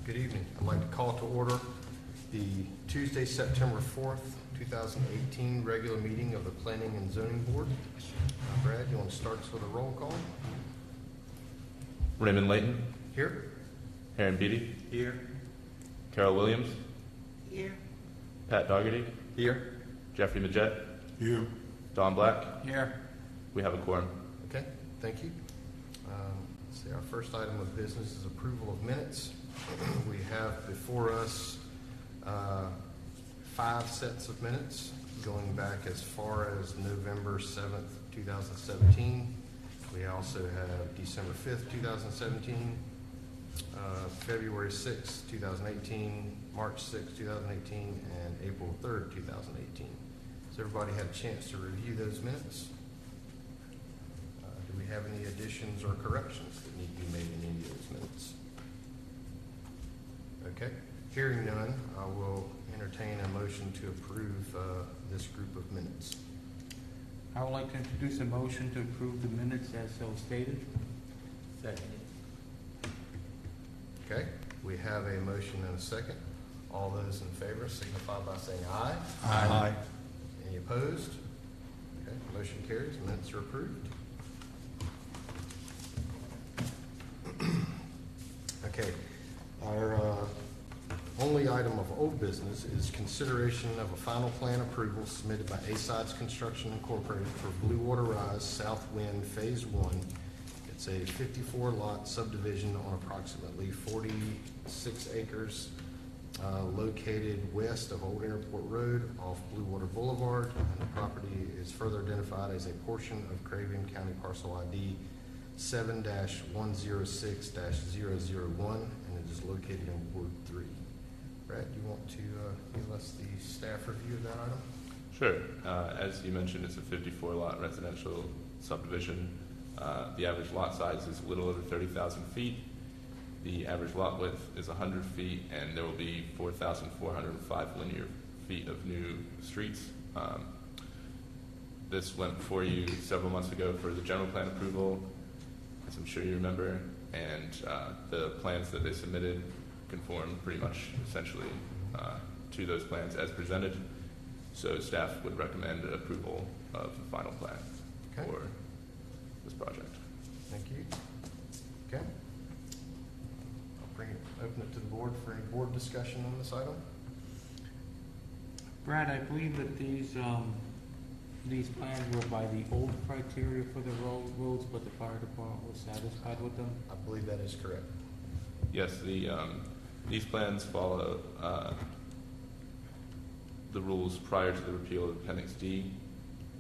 Good evening. I'd like to call to order the Tuesday, September 4th, 2018 regular meeting of the Planning and Zoning Board. Brad, you want to start us with a roll call? Raymond Layton. Here. Aaron Beatty. Here. Carol Williams. Here. Pat Dougherty. Here. Jeffrey Majette. Here. Don Black. Here. We have a quorum. Okay, thank you. Let's see, our first item of business is approval of minutes. We have before us 5 sets of minutes going back as far as November 7th, 2017. We also have December 5th, 2017, February 6th, 2018, March 6th, 2018, and April 3rd, 2018. Has everybody had a chance to review those minutes? Do we have any additions or corrections that need to be made in any of those minutes? Okay, hearing none, I will entertain a motion to approve this group of minutes. I would like to introduce a motion to approve the minutes as so stated. Second. Okay, we have a motion and a second. All those in favor signify by saying aye. Aye. Any opposed? Okay, motion carries. Minutes are approved. Okay, our only item of old business is consideration of a final plan approval submitted by Sydes Construction Incorporated for Bluewater Rise, Southwind Phase One. It's a 54-lot subdivision on approximately 46 acres located west of Old Airport Road off Bluewater Blvd, and the property is further identified as a portion of Craven County Parcel ID 7-106-001, and it is located in Ward 3. Brad, do you want to give us the staff review of that item? Sure. As you mentioned, it's a 54-lot residential subdivision. The average lot size is a little over 30,000 feet. The average lot width is 100 feet, and there will be 4,405 linear feet of new streets. This went before you several months ago for the general plan approval, as I'm sure you remember, and the plans that they submitted conform pretty much essentially to those plans as presented. So staff would recommend approval of the final plan for this project. Thank you. Okay. I'll open it to the board for any board discussion on this item. Brad, I believe that these plans were by the old criteria for the roads, but the fire department was satisfied with them? I believe that is correct. Yes, these plans follow the rules prior to the repeal of Appendix D,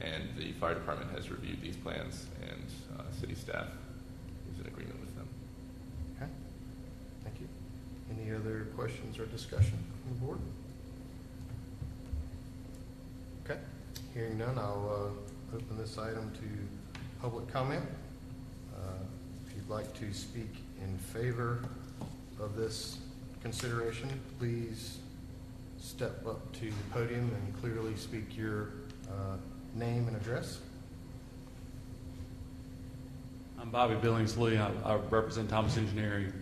and the fire department has reviewed these plans, and city staff is in agreement with them. Okay, thank you. Any other questions or discussion from the board? Okay, hearing none, I'll open this item to public comment. If you'd like to speak in favor of this consideration, please step up to the podium and clearly speak your name and address. I'm Bobby Billingsley. I represent Thomas Engineering.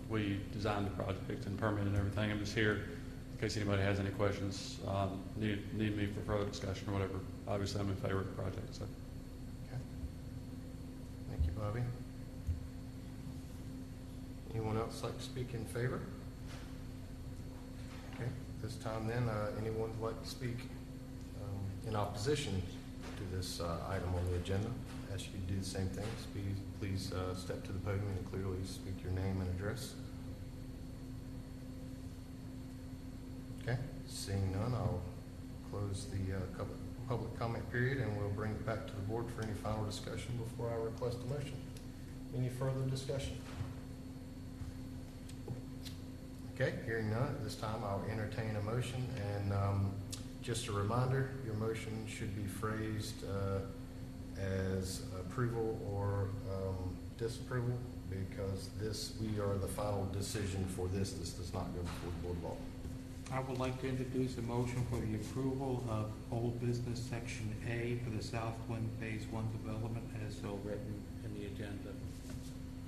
We designed the project and permitted and everything. I'm just here in case anybody has any questions, need me for further discussion or whatever. Obviously, I'm in favor of the project. So. Okay. Thank you, Bobby. Anyone else like to speak in favor? Okay. This time then, anyone would like to speak in opposition to this item on the agenda? I ask you to do the same thing. Please step to the podium and clearly speak your name and address. Okay. Seeing none, I'll close the public comment period, and we'll bring it back to the board for any final discussion before I request a motion. Any further discussion? Okay, hearing none, at this time I'll entertain a motion, and just a reminder, your motion should be phrased as approval or disapproval, because we are the final decision for this. This does not go before the board of law. I would like to introduce a motion for the approval of old business section A for the Southwind Phase One development as so written in the agenda.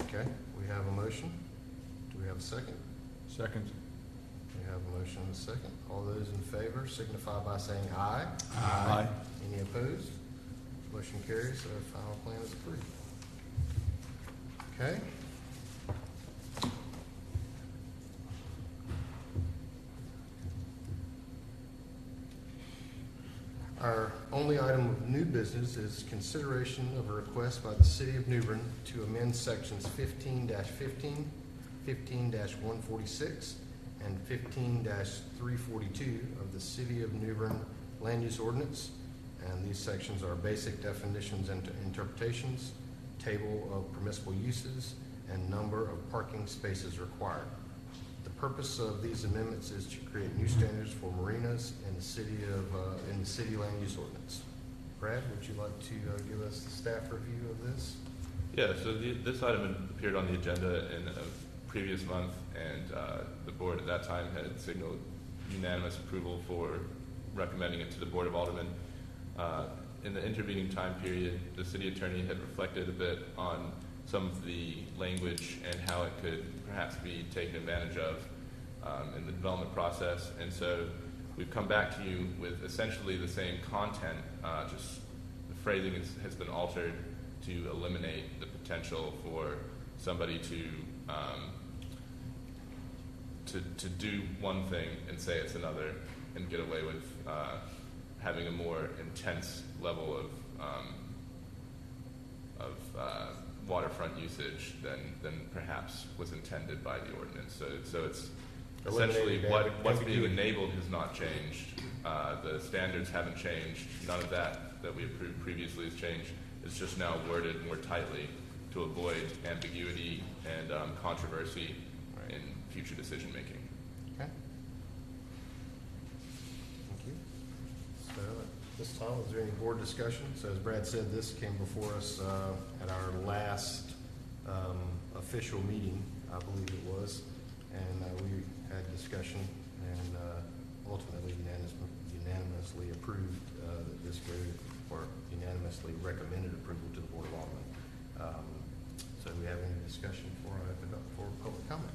Okay, we have a motion. Do we have a second? Second. We have a motion and a second. All those in favor signify by saying aye. Aye. Any opposed? Motion carries. Our final plan is approved. Okay. Our only item of new business is consideration of a request by the City of New Bern to amend sections 15-15, 15-146, and 15-342 of the City of New Bern Land Use Ordinance. And these sections are basic definitions and interpretations, table of permissible uses, and number of parking spaces required. The purpose of these amendments is to create new standards for marinas in the City Land Use Ordinance. Brad, would you like to give us the staff review of this? Yeah, so this item had appeared on the agenda in a previous month, and the board at that time had signaled unanimous approval for recommending it to the Board of Aldermen. In the intervening time period, the city attorney had reflected a bit on some of the language and how it could perhaps be taken advantage of in the development process. And so we've come back to you with essentially the same content, just the phrasing has been altered to eliminate the potential for somebody to do one thing and say it's another and get away with having a more intense level of waterfront usage than perhaps was intended by the ordinance. So it's essentially what's being enabled has not changed. The standards haven't changed. None of that we approved previously has changed. It's just now worded more tightly to avoid ambiguity and controversy in future decision making. Okay. Thank you. So at this time, is there any board discussion? So as Brad said, this came before us at our last official meeting, I believe it was, and we had discussion and ultimately unanimously approved that this go, or unanimously recommended approval to the Board of Aldermen. So do we have any discussion before I open it up for public comment?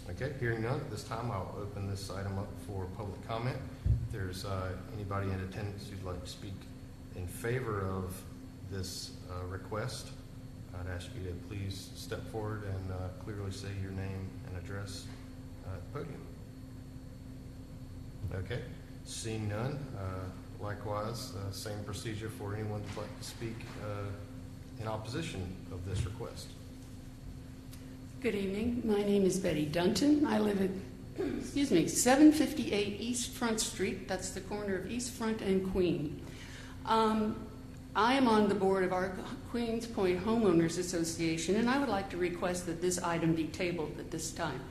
Okay, hearing none, at this time I'll open this item up for public comment. If there's anybody in attendance who'd like to speak in favor of this request, I'd ask you to please step forward and clearly say your name and address at the podium. Okay, seeing none, likewise, same procedure for anyone who'd like to speak in opposition of this request. Good evening. My name is Betty Dunton. I live at 758 East Front Street. That's the corner of East Front and Queen. I am on the board of our Queens Point Homeowners Association, and I would like to request that this item be tabled at this time.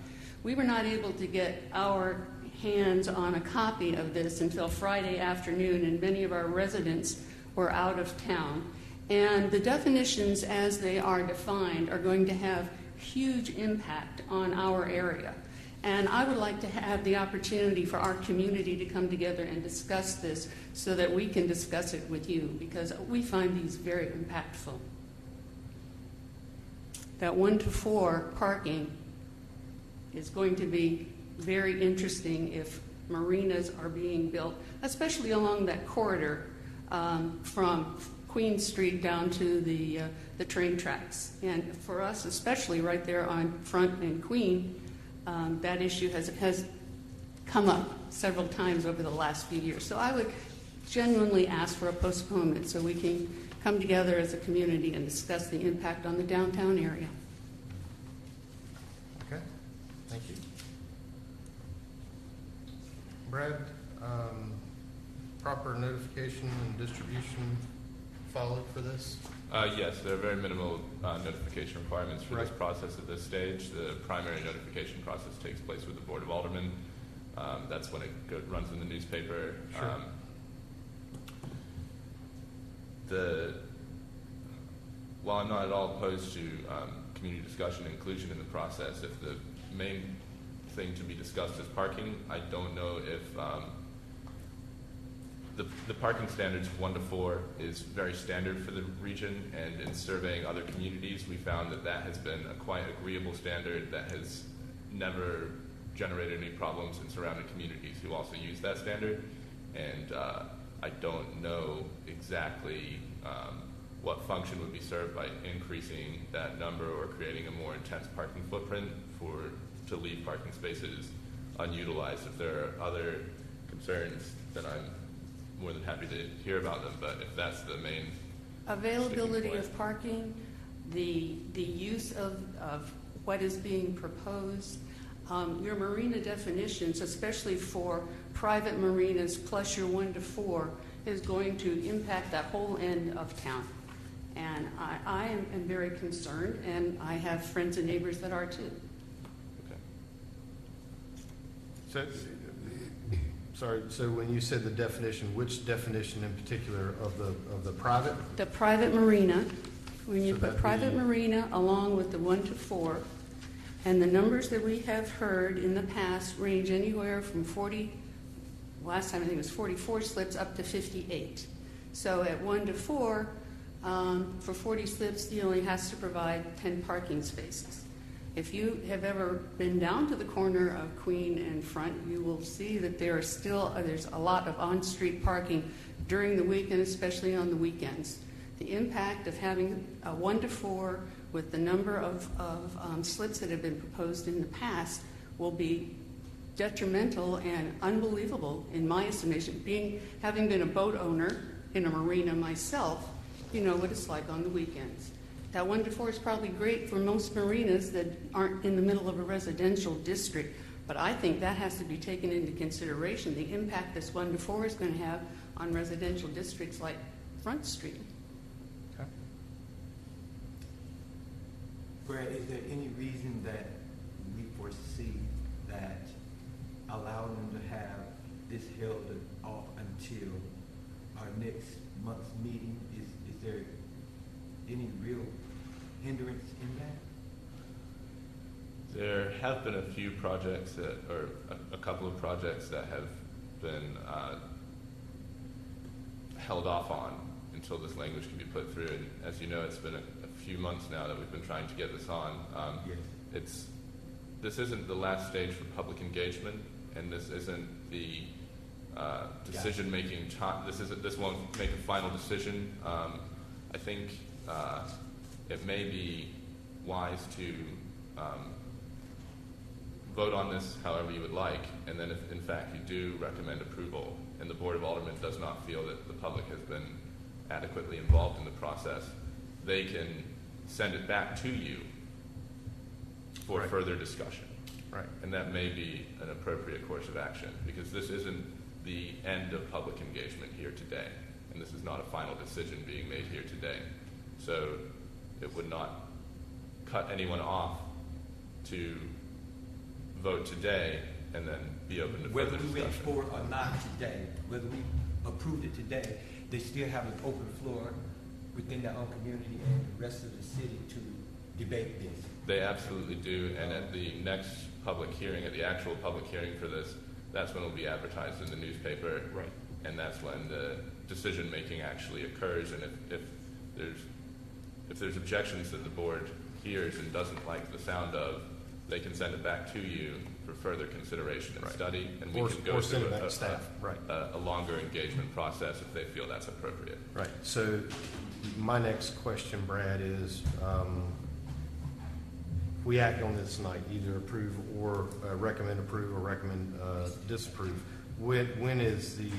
We were not able to get our hands on a copy of this until Friday afternoon, and many of our residents were out of town. And the definitions as they are defined are going to have huge impact on our area. And I would like to have the opportunity for our community to come together and discuss this so that we can discuss it with you, because we find these very impactful. That 1 to 4 parking is going to be very interesting if marinas are being built, especially along that corridor from Queen Street down to the train tracks. And for us, especially right there on Front and Queen, that issue has come up several times over the last few years. So I would genuinely ask for a postponement so we can come together as a community and discuss the impact on the downtown area. Okay, thank you. Brad, proper notification and distribution followed for this? Yes, there are very minimal notification requirements for this process at this stage. The primary notification process takes place with the Board of Aldermen. That's when it runs in the newspaper. Sure. While I'm not at all opposed to community discussion and inclusion in the process, if the main thing to be discussed is parking, I don't know if The parking standards 1 to 4 is very standard for the region, and in surveying other communities, we found that that has been a quite agreeable standard that has never generated any problems in surrounding communities who also use that standard. And I don't know exactly what function would be served by increasing that number or creating a more intense parking footprint to leave parking spaces unutilized. If there are other concerns, then I'm more than happy to hear about them, but if that's the main Availability sticking point. of parking, the use of what is being proposed, your marina definitions, especially for private marinas plus your 1 to 4, is going to impact that whole end of town. And I am very concerned, and I have friends and neighbors that are too. Okay. So when you said the definition, which definition in particular of the private? The private marina, when you So put that'd private be- marina along with the 1 to 4, and the numbers that we have heard in the past range anywhere from 40, last time I think it was 44 slips up to 58. So at 1 to 4, for 40 slips, he only has to provide 10 parking spaces. If you have ever been down to the corner of Queen and Front, you will see that there's a lot of on-street parking during the week and especially on the weekends. The impact of having a 1 to 4 with the number of slips that have been proposed in the past will be detrimental and unbelievable in my estimation. Having been a boat owner in a marina myself, you know what it's like on the weekends. That 1 to 4 is probably great for most marinas that aren't in the middle of a residential district, but I think that has to be taken into consideration, the impact this 1 to 4 is going to have on residential districts like Front Street. Okay. Brad, is there any reason that we foresee that allowing them to have this held off until our next month's meeting? Is there any real hindrance in that? There have been a few projects or a couple of projects that have been held off on until this language can be put through. And as you know, it's been a few months now that we've been trying to get this on. Yes. This isn't the last stage for public engagement, and this isn't the decision-making time. This won't make a final decision. I think it may be wise to vote on this however you would like, and then if in fact you do recommend approval and the Board of Aldermen does not feel that the public has been adequately involved in the process, they can send it back to you for Right. further discussion. Right. And that may be an appropriate course of action, because this isn't the end of public engagement here today, and this is not a final decision being made here today. So it would not cut anyone off to vote today and then be open to Whether further we went discussion. for it or not today, whether we approved it today, they still have an open floor within their own community and the rest of the city to debate this. They absolutely do, and at the next public hearing, at the actual public hearing for this, that's when it will be advertised in the newspaper. Right. And that's when the decision-making actually occurs, and if there's objections that the board hears and doesn't like the sound of, they can send it back to you for further consideration and Right. study, and we Or can go send through it back to staff. Right. a longer engagement process if they feel that's appropriate. Right. So my next question, Brad, is we act on this tonight, either approve or recommend approve or recommend disapprove. When is the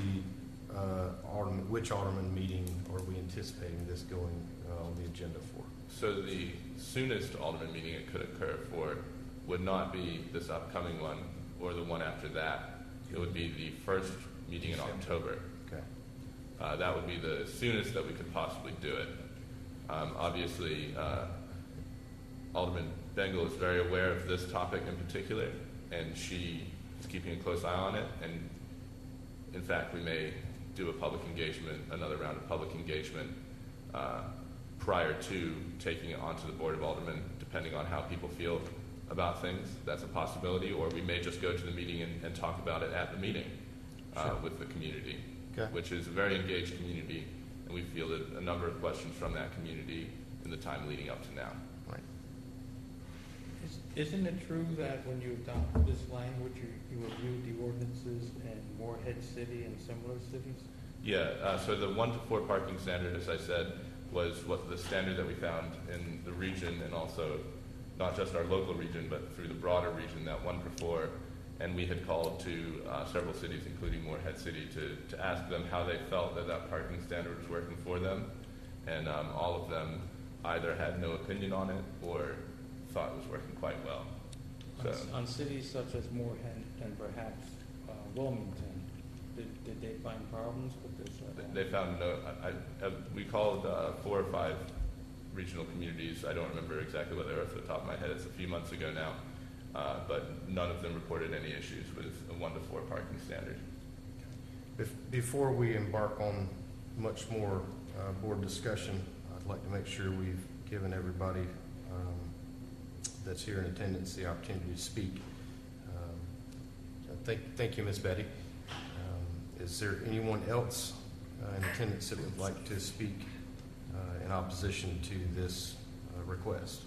which Alderman meeting are we anticipating this going on the agenda for? So the soonest Alderman meeting it could occur for would not be this upcoming one or the one after that. It would be the first meeting in October. Okay. That would be the soonest that we could possibly do it. Obviously, Alderman Bengal is very aware of this topic in particular, and she is keeping a close eye on it. And in fact, we may do a public engagement, another round of public engagement prior to taking it onto the Board of Aldermen, depending on how people feel about things. That's a possibility, or we may just go to the meeting and talk about it at the meeting Sure. with the community. Okay. which is a very engaged community, and we fielded a number of questions from that community in the time leading up to now. Right. Isn't it true that when you adopted this language, you reviewed the ordinances in Morehead City and similar cities? Yeah, so the 1 to 4 parking standard, as I said, was what the standard that we found in the region, and also not just our local region, but through the broader region, that 1 per 4. And we had called to several cities, including Morehead City, to ask them how they felt that that parking standard was working for them. And all of them either had no opinion on it or thought it was working quite well. So, On cities such as Morehead and perhaps Wilmington, did they find problems with this? they found no. We called 4 or 5 regional communities. I don't remember exactly what they were off the top of my head. It's a few months ago now, but none of them reported any issues with a 1 to 4 parking standard. Before we embark on much more board discussion, I'd like to make sure we've given everybody that's here in attendance the opportunity to speak. Thank you, Ms. Betty. Is there anyone else in attendance that would like to speak in opposition to this request?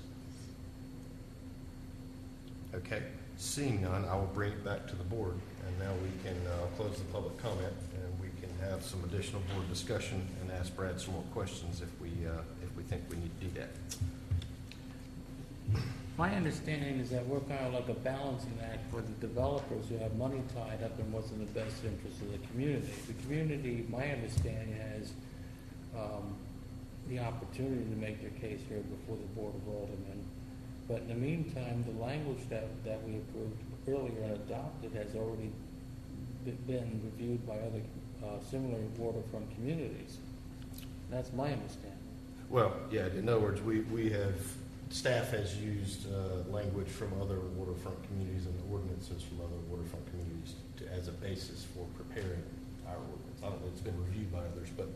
Okay, seeing none, I will bring it back to the board, and now we can close the public comment, and we can have some additional board discussion and ask Brad some more questions if we think we need to do that. My understanding is that we're kind of like a balancing act for the developers who have money tied up in what's in the best interest of the community. The community, my understanding, has the opportunity to make their case here before the Board of Aldermen. But in the meantime, the language that we approved earlier and adopted has already been reviewed by other similar waterfront communities. That's my understanding. Well, yeah, in other words, we have, staff has used language from other waterfront communities and ordinances from other waterfront communities as a basis for preparing our ordinance. I don't know, it's been reviewed by others, but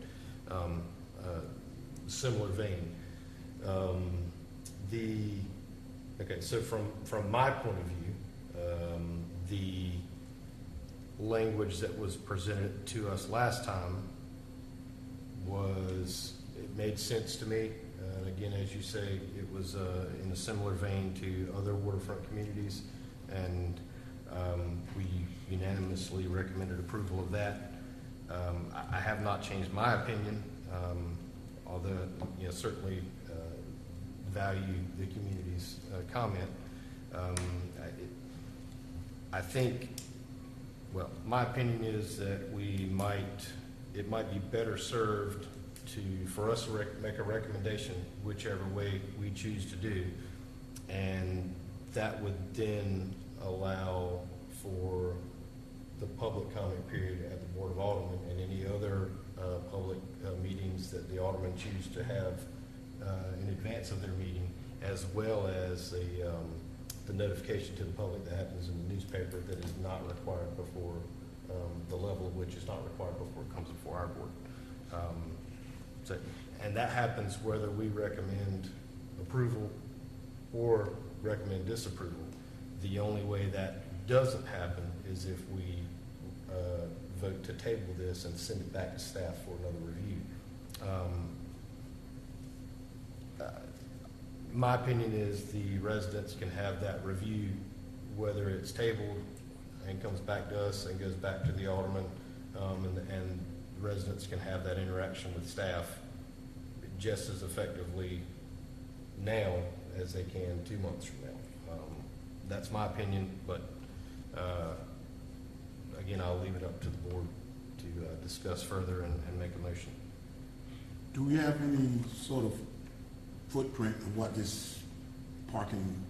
similar vein. Okay, so from my point of view, the language that was presented to us last time it made sense to me. Again, as you say, it was in a similar vein to other waterfront communities, and we unanimously recommended approval of that. I have not changed my opinion, although certainly value the community's comment. I think, well, my opinion is that it might be better served for us to make a recommendation whichever way we choose to do, and that would then allow for the public comment period at the Board of Aldermen and any other public meetings that the Aldermen choose to have in advance of their meeting, as well as the notification to the public that happens in the newspaper that is not required before the level of which is not required before it comes before our board. And that happens whether we recommend approval or recommend disapproval. The only way that doesn't happen is if we vote to table this and send it back to staff for another review. My opinion is the residents can have that review, whether it's tabled and comes back to us and goes back to the alderman, and residents can have that interaction with staff just as effectively now as they can 2 months from now. That's my opinion, but again, I'll leave it up to the board to discuss further and make a motion. Do we have any sort of footprint of what this parking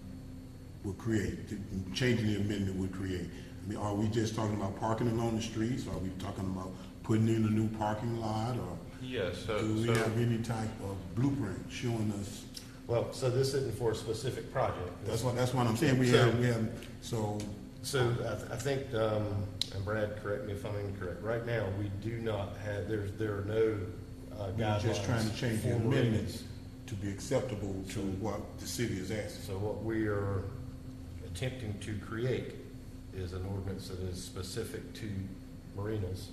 would create, changing the amendment would create? I mean, are we just talking about parking along the streets? Are we talking about putting in a new parking lot, or do we have any type of blueprint showing us? Well, so this isn't for a specific project. That's what I'm saying. I think, and Brad, correct me if I'm incorrect. Right now, we do not have. There are no guidelines. We're just trying to change the amendments to be acceptable to what the city is asking. So what we are attempting to create is an ordinance that is specific to marinas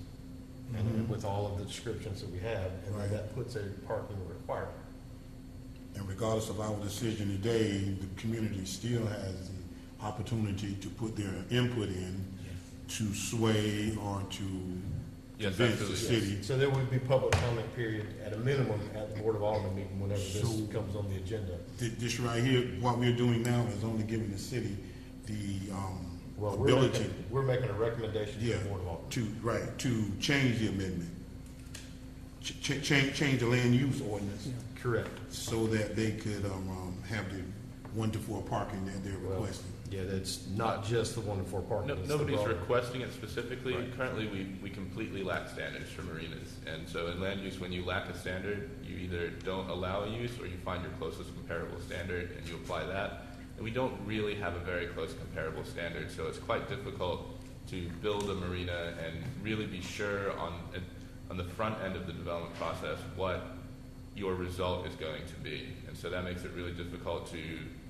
and with all of the descriptions that we have, and Right. that puts a parking requirement. And regardless of our decision today, the community still has the opportunity to put their input in to sway or to Yes, convince the absolutely. city. So there would be public comment period at a minimum at the Board of Alderman meeting whenever this So- comes on the agenda. This right here, what we're doing now is only giving the city the Well, ability, we're making a recommendation to yeah, the Board of Alderman. to change the amendment. Change the land use ordinance Correct. so that they could have the 1 to 4 parking that they're Well, requesting. Yeah, that's not just the 1 to 4 parking. No, it's the nobody's broader- requesting it specifically. Right. Currently, we completely lack standards for marinas. And so in land use, when you lack a standard, you either don't allow a use or you find your closest comparable standard and you apply that. And we don't really have a very close comparable standard, so it's quite difficult to build a marina and really be sure on the front end of the development process what your result is going to be. And so that makes it really difficult to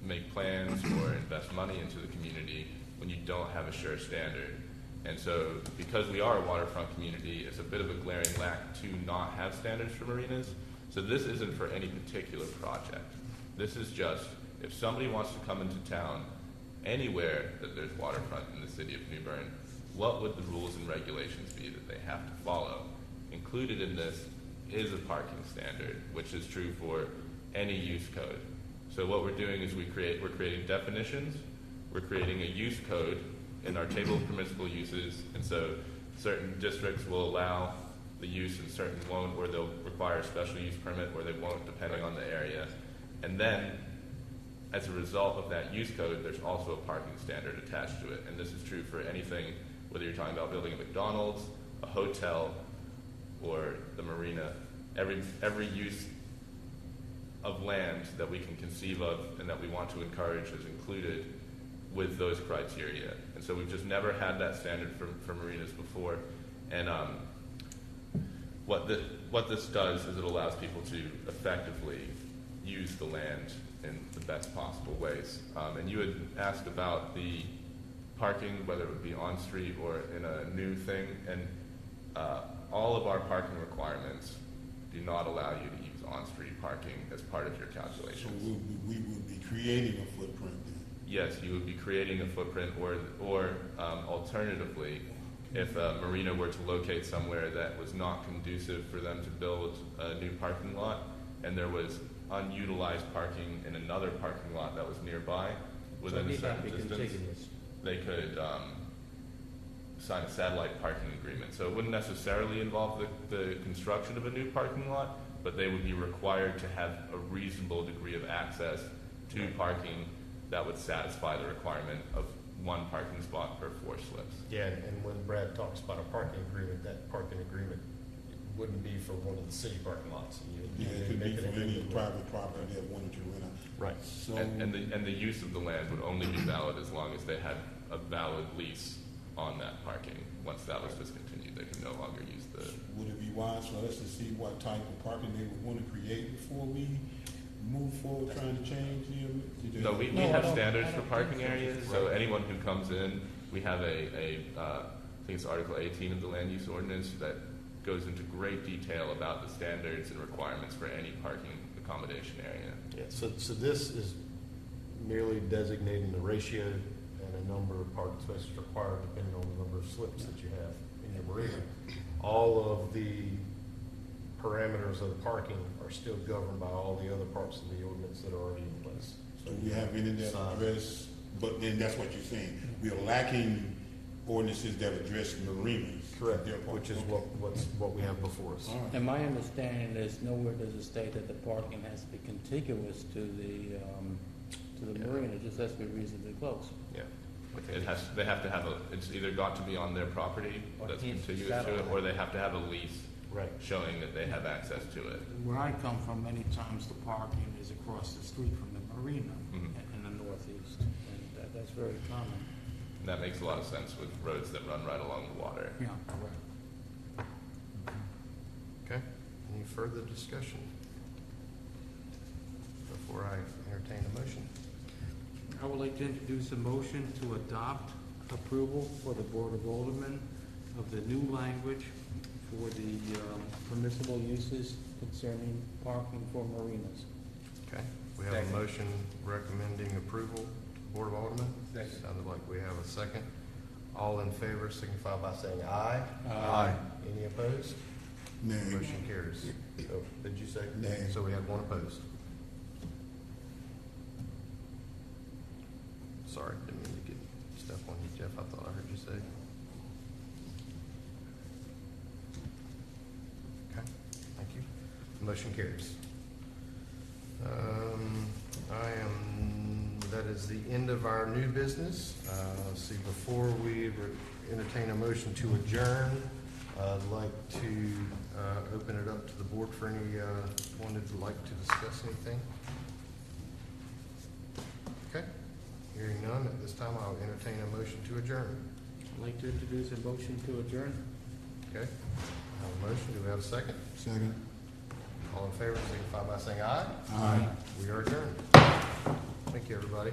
make plans or invest money into the community when you don't have a sure standard. And so because we are a waterfront community, it's a bit of a glaring lack to not have standards for marinas. So this isn't for any particular project. This is just if somebody wants to come into town anywhere that there's waterfront in the city of New Bern, what would the rules and regulations be that they have to follow? Included in this is a parking standard, which is true for any use code. So what we're doing is we're creating definitions, we're creating a use code in our table of permissible uses, and so certain districts will allow the use and certain won't, or they'll require a special use permit, or they won't, depending on the area. And then, as a result of that use code, there's also a parking standard attached to it. And this is true for anything, whether you're talking about building a McDonald's, a hotel, or the marina. Every use of land that we can conceive of and that we want to encourage is included with those criteria. And so we've just never had that standard for marinas before. And what this does is it allows people to effectively use the land in the best possible ways. And you had asked about the parking, whether it would be on street or in a new thing, and all of our parking requirements do not allow you to use on-street parking as part of your So calculations. we would be creating a footprint then. Yes, you would be creating a footprint, or alternatively, if a marina were to locate somewhere that was not conducive for them to build a new parking lot, and there was unutilized parking in another parking lot that was nearby, within a certain distance, they could sign a satellite parking agreement. So it wouldn't necessarily involve the construction of a new parking lot, but they would be required to have a reasonable degree of access to parking that would satisfy the requirement of 1 parking spot per 4 slips. Yeah, and when Brad talks about a parking agreement, that parking agreement wouldn't be for one of the city parking lots. Yeah, it could be for any private property that wanted to rent out. Right. So, And the use of the land would only be valid as long as they had a valid lease on that parking. Once that was discontinued, they can no longer use the. would it be wise for us to see what type of parking they would want to create before we move forward trying to change the? No, we No, I have don't- standards I for don't parking think so. areas, so anyone who comes in, we have I think it's Article 18 of the Land Use Ordinance that goes into great detail about the standards and requirements for any parking accommodation area. Yeah, so this is merely designating the ratio and a number of parking spaces required depending on the number of slips that you have in your marina. All of the parameters of the parking are still governed by all the other parts of the ordinance that are already in place. Do we have any that address, but then that's what you're saying, we are lacking ordinances that address marinas. Correct, Their part. which is Okay. what we have before us. All right. And my understanding is nowhere does it state that the parking has to be contiguous to the marina, it just has to be reasonably close. Yeah. They have to have it's either got to be on their property Or that's can't contiguous to it, satellite. or they have to have a lease Right. showing that they have access to it. Where I come from, many times the parking is across the street from the marina Mhm. in the northeast. And that's very common. And that makes a lot of sense with roads that run right along the water. Yeah, correct. Okay, any further discussion before I entertain a motion? I would like to introduce a motion to adopt approval for the Board of Aldermen of the new language for the permissible uses concerning parking for marinas. Okay, we have a motion recommending approval to the Board of Aldermen. Second. Sounded like we have a second. All in favor signify by saying aye. Aye. Any opposed? Nay. Motion carries. Oh, did you say? Nay. So we had one opposed. Sorry, didn't mean to get step on you, Jeff. I thought I heard you say. Okay, thank you. Motion carries. That is the end of our new business. Let's see, before we entertain a motion to adjourn, I'd like to open it up to the board for any one that'd like to discuss anything. Okay, hearing none, at this time I'll entertain a motion to adjourn. I'd like to introduce a motion to adjourn. Okay, I have a motion. Do we have a second? Second. All in favor, signify by saying aye. Aye. We are adjourned. Thank you, everybody.